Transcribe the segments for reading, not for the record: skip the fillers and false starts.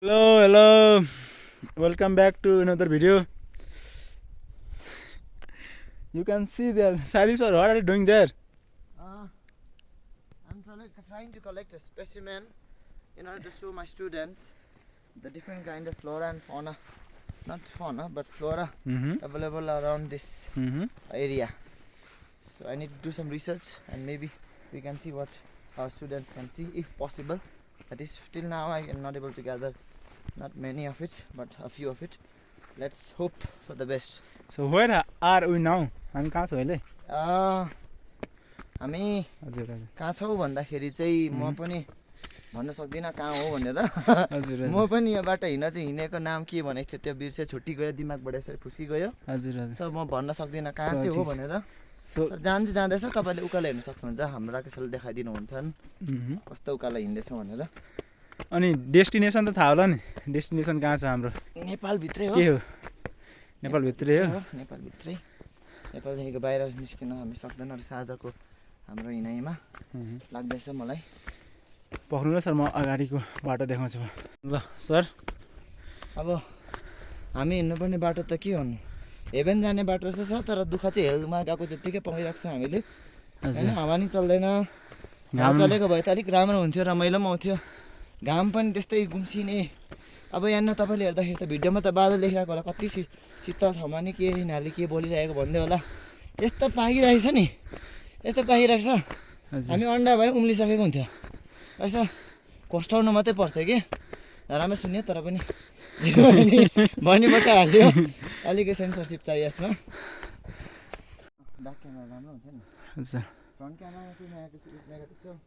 Hello, welcome back to another video. You can see there, Sari sir, what are you doing there? I'm trying to collect a specimen in order to show my students the different kinds of flora and fauna, not fauna but flora available around this area. So I need to do some research and maybe we can see what our students can see if possible. That is, till now I am not able to gather not many of it but a few of it. Let's hope for the best. So where are we now? हामी कहाँ छौँ अहिले? हामी हजुर हजुर कहाँ छौँ भन्दाखेरि चाहिँ म पनि भन्न सक्दिनँ कहाँ हो भनेर। हजुर म पनि यो बाटो हिँडेको नाम के भनेको थियो त्यो बिर्से छुट्टी गयो, दिमागबाट यसरी फुस्की गयो। हजुर हजुर सो म भन्न सक्दिनँ कहाँ चाहिँ हो भनेर। जान्छ जाँदैछ, तपाईँले उकालो हेर्न सक्नुहुन्छ, हाम्रो राकेशले देखाइदिनुहुन्छ कस्तो उकालो हिँड्दैछौँ भनेर। अनि डेस्टिनेसन त थाहा होला नि, डेस्टिनेसन कहाँ छ हाम्रो? नेपालभित्रै हो। के हो? नेपालभित्रै हो? नेपालभित्रै। नेपालदेखिको बाहिर निस्किन हामी सक्दैन रहेछ आजको हाम्रो हिँडाइमा लाग्दैछ मलाई। पक्रिनु न सर, म अगाडिको बाटो देखाउँछु। ल सर, अब हामी हिँड्नुपर्ने बाटो त के भन्नु, हेभेन जाने बाटो चाहिँ छ, तर दुःख चाहिँ हेलमा गएको जत्तिकै पाइरहेको छ हामीले। होइन, हावा नि चल्दैन, हावा चलेको भए त अलिक राम्रो हुन्थ्यो, रमाइलो पनि आउँथ्यो। घाम पनि त्यस्तै गुम्सिने। अब यहाँनिर तपाईँले हेर्दाखेरि त भिडियोमा त बादल देखिरहेको होला, कति शीतल ठाउँमा नि के यिनीहरूले के बोलिरहेको भन्दै होला। यस्तो पाकिरहेको छ नि, यस्तो पाकिरहेको छ, हामी अन्डा भए उम्लिसकेको हुन्थ्यो। यसो खोस्टाउनु मात्रै पर्थ्यो कि, राम्रो सुन्यो तर पनि भनिबाट हाल्यो। अलिकति सेन्सरसिप चाहियो यसमा। ब्याक क्यामेरा राम्रो हुन्छ नि। हजुर फ्रन्ट क्यामेरा 2 मेगापिक्सल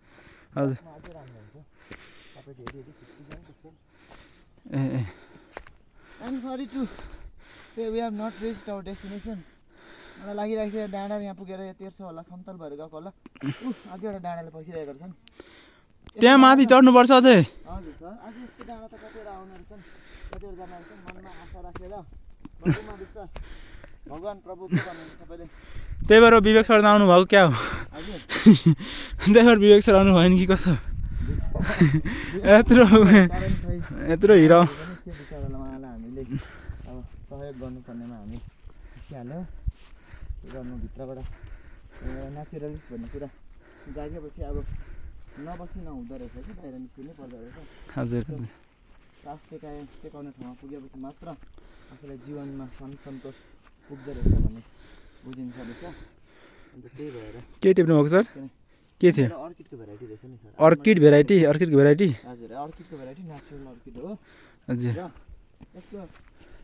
हजुर अझै राम्रो हुन्छ। तपाईँ हेरी 50 pixel. I'm sorry to say we have not reached our destination. मलाई लागिरहेको थियो डाँडा यहाँ पुगेर यो तेर्सो होला, समतल भएर गएको होला। अझै एउटा डाँडाले पर्खिरहेको रहेछन्। त्यहाँ माथि चढ्नुपर्छ अझै। हजुर सर, आज यस्तो डाँडा त कतिवटा आउने रहेछन्, कतिवटा जाने रहेछन्। मनमा आशा राखेर प्रभुमा विश्वास, भगवान् प्रभुको भन्नुहुन्छ सबैले। त्यही भएर विवेक सर आउनु भएको क्या हो? हजुर त्यही भएर विवेक सर आउनु भएन कि कसो? यत्रो हिरो उहाँलाई हामीले अब सहयोग गर्नुपर्नेमा हामी खिचिहाल्यो। गर्नु भित्रबाट नेचुरलिस्ट भन्ने कुरा जागेपछि अब नबसी नहुँदो रहेछ कि बाहिर निस्किनै पर्दो रहेछ। हजुर सास टेकाउने ठाउँमा पुगेपछि मात्र आफूलाई जीवनमा सन्तोष पुग्दो रहेछ भन्ने बुझिन्छ रहेछ। अन्त त्यही भएर के टिप्नु भएको सर? के थियो? अर्किडको भेराइटी रहेछ नि सर। अर्किडको भेराइटी? हजुर, अर्किडको भेराइटी नेचुरल अर्किड हो। हजुर। र यसको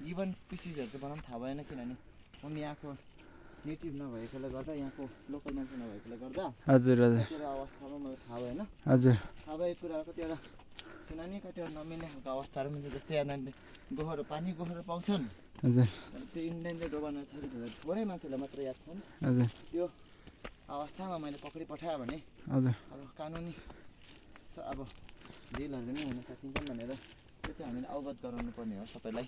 गिभन स्पिसिसहरू चाहिँ बनाउनु थाहा भएन, किनभने म यहाँको नेटिभ नभएकोले गर्दा, यहाँको लोकल मान्छे नभएकोले गर्दा हजुर हजुर कतिवटा अवस्थामा मलाई थाहा भएन। हजुर थाहा भएको कुरा कतिवटा सुनानी, कतिवटा नमिल्ने खालको अवस्थाहरू हुन्छ। जस्तै यहाँनिर गोखरो, पानी गोखरो पाउँछन्। हजुर त्यो इन्डेन्जर गोबर्नर थोरै मान्छेलाई मात्र याद छन्। हजुर त्यो अवस्थामा मैले पक्री पठाएँ भने हजुर अब कानुनी अब जेलहरू नै हुन सकिन्छन् भनेर त्यो चाहिँ हामीले अवगत गराउनु पर्ने हो सबैलाई।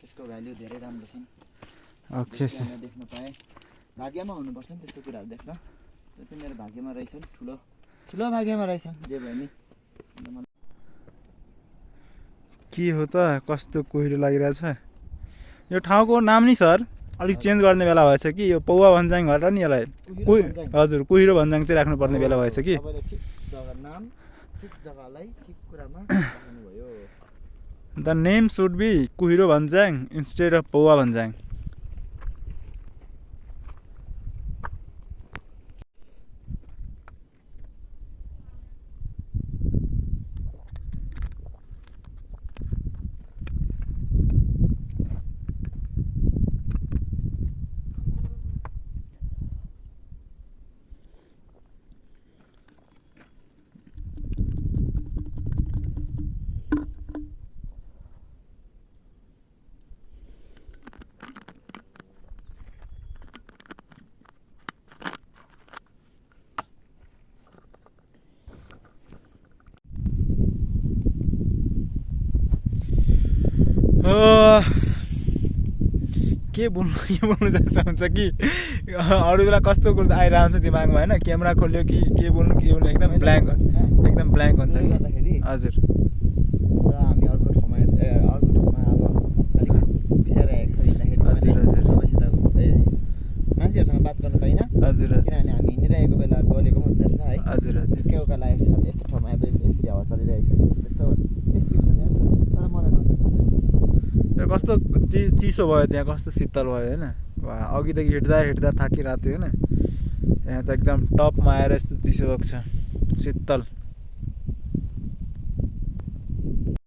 त्यसको भ्याल्यु धेरै राम्रो छन्। Okay sir. देख्न पाएँ, भाग्यमा हुनुपर्छ नि त्यस्तो कुराहरू देख्न। त्यो चाहिँ मेरो भाग्यमा रहेछन्, ठुलो ठुलो भाग्यमा रहेछन्, जे भयो नि। के हो त, कस्तो कुहिरो लागिरहेछ यो ठाउँको नाम नि सर? अलिक चेन्ज गर्ने बेला भएछ कि? यो पौवा भन्ज्याङ गरेर नि यसलाई हजुर कुहिरो भन्ज्याङ चाहिँ राख्नुपर्ने बेला भएछ कि? तपाईँले ठिक जग्गा नाम, ठिक जग्गालाई ठिक कुरामा राख्नुभयो। The name should be Kuhiro Bhanjyang instead of Pauwa Bhanjyang. के बोल्नु जस्तो हुन्छ कि अरू बेला कस्तो कुरो आइरहेको हुन्छ दिमागमा, होइन? क्यामेरा खोल्यो कि के बोल्नु एकदम ब्ल्याङ्क हुन्छ कि? हजुर। र हामी अर्को ठाउँमा हजुर हजुर किनभने हामी हिँडिरहेको बेला गलेको पनि हुँदो रहेछ है हजुर हजुर के उका लागेको छ यस्तो ठाउँमा आइपुगेको छ यसरी हावा चलिरहेको छ यस्तो डिस्क्रिप्सन हेर्छु तर मलाई नदेख्नु त्यो कस्तो चिसो भयो त्यहाँ कस्तो शीतल भयो होइन वा अघिदेखि हिँड्दा थाकिरहेको थियो होइन यहाँ त एकदम टपमा आएर यस्तो चिसो भएको छ शीतल